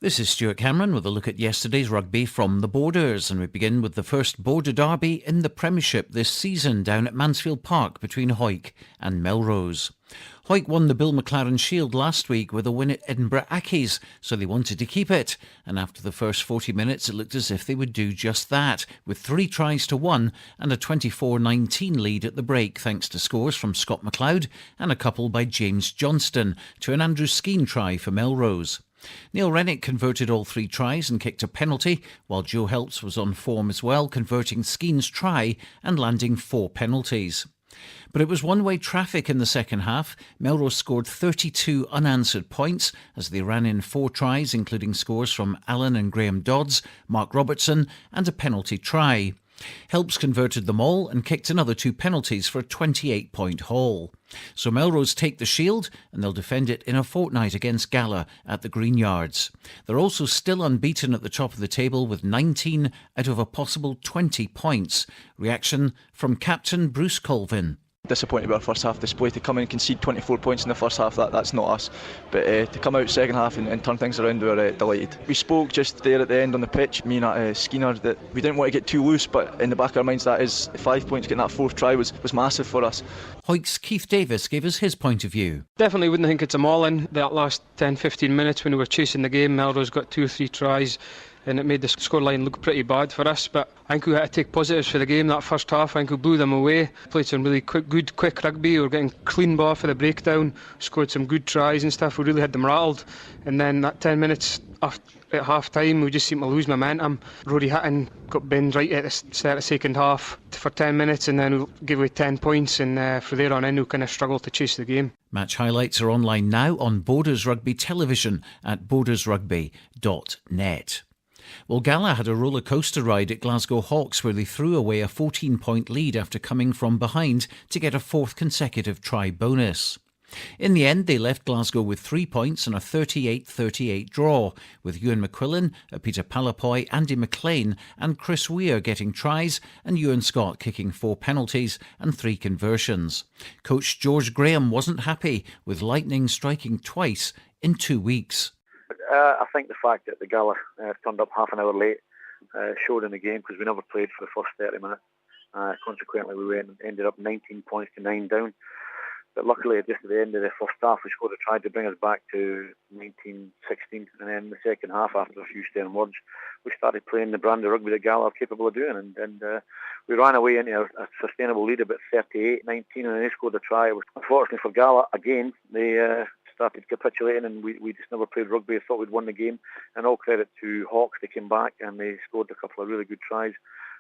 This is Stuart Cameron with a look at yesterday's rugby from the Borders, and we begin with the first Border derby in the Premiership this season down at Mansfield Park between Hawick and Melrose. Hawick won the Bill McLaren Shield last week with a win at Edinburgh Accies, so they wanted to keep it, and after the first 40 minutes it looked as if they would do just that, with 3 tries to 1 and a 24-19 lead at the break thanks to scores from Scott McLeod and a couple by James Johnston to an Andrew Skeen try for Melrose. Neil Rennick converted all 3 tries and kicked a penalty, while Joe Helps was on form as well, converting Skeen's try and landing 4 penalties. But it was one-way traffic in the second half. Melrose scored 32 unanswered points as they ran in 4 tries, including scores from Alan and Graham Dodds, Mark Robertson and a penalty try. Helps converted them all and kicked another 2 penalties for a 28-point haul. So Melrose take the Shield and they'll defend it in a fortnight against Gala at the Green Yards. They're also still unbeaten at the top of the table with 19 out of a possible 20 points. Reaction from captain Bruce Colvin. Disappointed with our first half display. To come in and concede 24 points in the first half, that's not us. But to come out second half and turn things around, we're delighted. We spoke just there at the end on the pitch, me and Skinner, that we didn't want to get too loose, but in the back of our minds that is 5 points. Getting that 4th try was massive for us. Hawick's Keith Davis gave us his point of view. Definitely wouldn't think it's a mauling. That last 10-15 minutes when we were chasing the game, Melrose got 2 or 3 tries and it made the scoreline look pretty bad for us, but I think we had to take positives for the game. That first half, I think we blew them away, played some really quick rugby. We were getting clean ball for the breakdown, scored some good tries and stuff. We really had them rattled, and then that 10 minutes at half time we just seemed to lose momentum. Rory Hitton got binned right at the start of the second half for 10 minutes and then we gave away 10 points, and from there on in we kind of struggled to chase the game. Match highlights are online now on Borders Rugby television at bordersrugby.net. Well, Gala had a roller coaster ride at Glasgow Hawks where they threw away a 14-point lead after coming from behind to get a 4th consecutive try bonus. In the end, they left Glasgow with 3 points and a 38-38 draw, with Ewan McQuillan, Peter Palapoy, Andy McLean and Chris Weir getting tries and Ewan Scott kicking 4 penalties and 3 conversions. Coach George Graham wasn't happy with Lightning striking twice in 2 weeks. I think the fact that the Gala turned up half an hour late showed in the game, because we never played for the first 30 minutes. Consequently, we ended up 19 points to 9 down. But luckily, just at the end of the first half, we scored a try to bring us back to 19-16. And then in the second half, after a few stern words, we started playing the brand of rugby that Gala are capable of doing. And we ran away into a sustainable lead about 38-19, and then they scored a try. Unfortunately for Gala, again, they started capitulating, and we just never played rugby. I thought we'd won the game, and all credit to Hawks. They came back and they scored a couple of really good tries.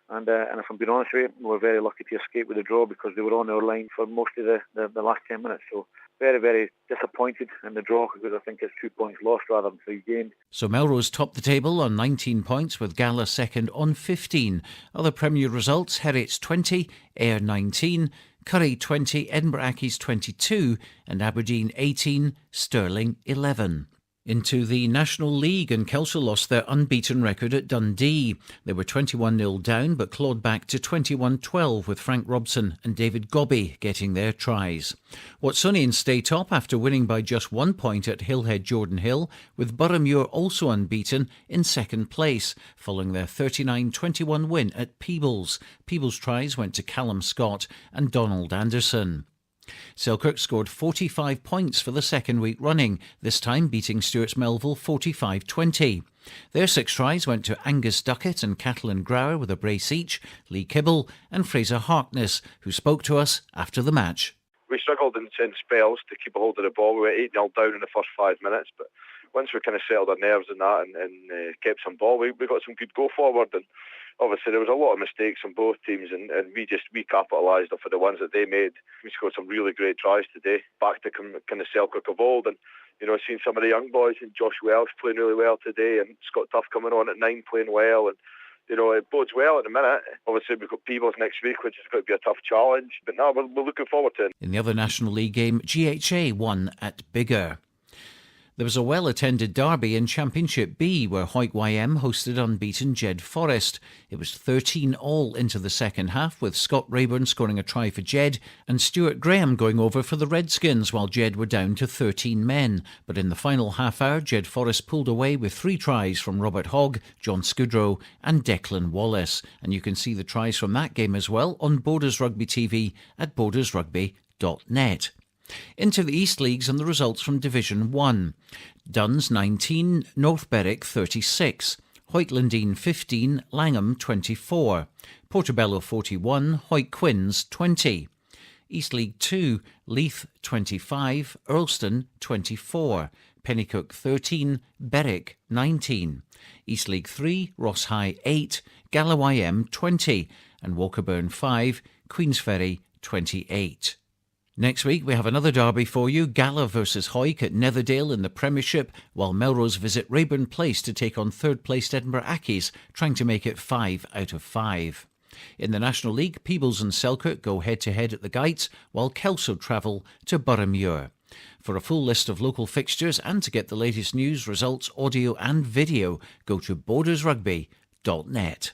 And if I'm being honest with you, we were very lucky to escape with a draw, because they were on our line for most of the last 10 minutes. So very, very disappointed in the draw, because I think it's 2 points lost rather than 3 gained. So Melrose topped the table on 19 points with Gala second on 15. Other Premier results: Heriots 20, Ayr 19, Curry 20, Edinburgh Accies 22 and Aberdeen 18, Stirling 11. Into the National League, and Kelso lost their unbeaten record at Dundee. They were 21-0 down but clawed back to 21-12 with Frank Robson and David Gobby getting their tries. Watsonians stay top after winning by just 1 point at Hillhead Jordan Hill, with Boroughmuir also unbeaten in second place following their 39-21 win at Peebles. Peebles' tries went to Callum Scott and Donald Anderson. Selkirk scored 45 points for the second week running, this time beating Stuart's Melville 45-20. Their 6 tries went to Angus Duckett and Catelyn Grower with a brace each, Lee Kibble and Fraser Harkness, who spoke to us after the match. We struggled in spells to keep a hold of the ball. We were 8-0 down in the first 5 minutes, but once we kind of settled our nerves in that and kept some ball, we got some good go forward. And obviously there was a lot of mistakes on both teams, and we capitalised for the ones that they made. We scored some really great tries today, back to kind of Selkirk of old. And seeing some of the young boys, and Josh Welsh playing really well today, and Scott Tuff coming on at 9 playing well, and it bodes well at the minute. Obviously we've got Peebles next week, which is going to be a tough challenge, but no, we're looking forward to it. In the other National League game, GHA won at Biggar. There was a well-attended derby in Championship B where Hawick YM hosted unbeaten Jed Forest. It was 13-all into the second half, with Scott Rayburn scoring a try for Jed and Stuart Graham going over for the Redskins while Jed were down to 13 men. But in the final half hour, Jed Forest pulled away with 3 tries from Robert Hogg, John Scudrow and Declan Wallace. And you can see the tries from that game as well on Borders Rugby TV at bordersrugby.net. Into the East Leagues and the results from Division 1. Duns 19, North Berwick 36, Hawick Lundin 15, Langham 24, Portobello 41, Hawick Quinns 20. East League 2, Leith 25, Earlston 24, Pennycook 13, Berwick 19. East League 3, Ross High 8, Galloway M 20 and Walkerburn 5, Queensferry 28. Next week we have another derby for you, Gala versus Hawick at Netherdale in the Premiership, while Melrose visit Rayburn Place to take on third-placed Edinburgh Accies, trying to make it 5 out of 5. In the National League, Peebles and Selkirk go head-to-head at the Geights, while Kelso travel to Boroughmuir. For a full list of local fixtures and to get the latest news, results, audio and video, go to bordersrugby.net.